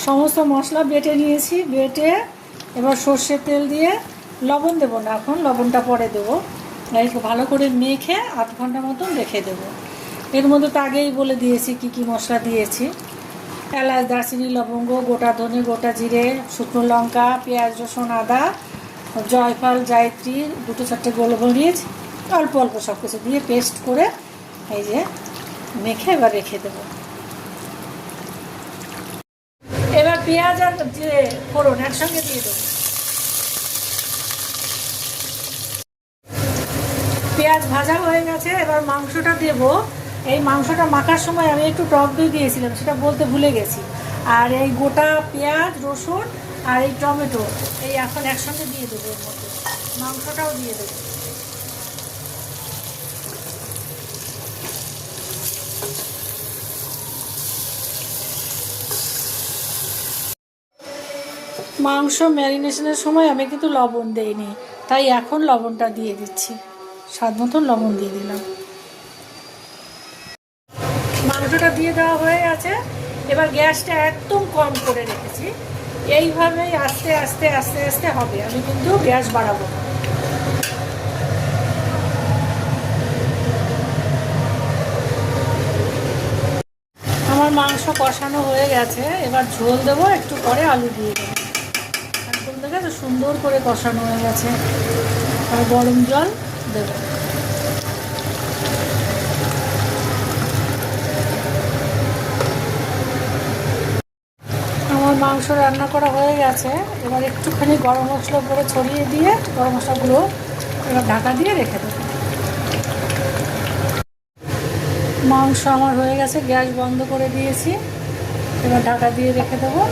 সমস্ত মশলা বেটে নিয়েছি, বেটে এবার সর্ষের তেল দিয়ে লবণ দেবো না, এখন লবণটা পরে দেবো। ভালো করে মেখে আধ ঘন্টা মতন রেখে দেবো। এর মধ্যে তো আগেই বলে দিয়েছি কি কি মশলা দিয়েছি। এলাচ, দারচিনি, লবঙ্গ, গোটা ধনে, গোটা জিরে, শুকনো লঙ্কা, পেঁয়াজ, রসুন, আদা, জয়ফল, জায়ত্রী, দুটো চারটে গোলমরিচ, অল্প অল্প সব কিছু দিয়ে পেস্ট করে এই যে মেখে এবার রেখে দেবো। এবার পেঁয়াজ আর যে ফোড়ন একসঙ্গে দিয়ে দেবো। পেঁয়াজ ভাজা হয়ে গেছে, এবার মাংসটা দেবো। এই মাংসটা মাখার সময় আমি একটু টক দই দিয়েছিলাম, সেটা বলতে ভুলে গেছি। আর এই গোটা পেঁয়াজ, রসুন আর এই টমেটো এই এখন একসঙ্গে দিয়ে দেবো, এর মধ্যে মাংসটাও দিয়ে দেবো। মাংস ম্যারিনেশনের সময় আমি কিন্তু লবণ দেইনি, তাই এখন লবণটা দিয়ে দিচ্ছি। স্বাদ মতন লবণ দিয়ে দিলাম। মাংসটা দিয়ে দেওয়া হয়ে গেছে, এবার গ্যাসটা একদম কম করে রেখেছি। এইভাবেই আস্তে আস্তে আস্তে আস্তে হবে, আমি কিন্তু গ্যাস বাড়াবো না। আমার মাংস কষানো হয়ে গেছে, এবার ঝোল দেবো, একটু পরে আলু দিয়ে দেবো। একদম দেখে তো সুন্দর করে কষানো হয়ে গেছে, আর গরম জল দেবো। আমার মাংস রান্না করা হয়ে গেছে, এবার একটুখানি গরম মশলা উপরে ছড়িয়ে দিয়ে গরম মশলাগুলো এবার ঢাকা দিয়ে রেখে দেবো। মাংস আমার হয়ে গেছে, গ্যাস বন্ধ করে দিয়েছি, এবার ঢাকা দিয়ে রেখে দেবো।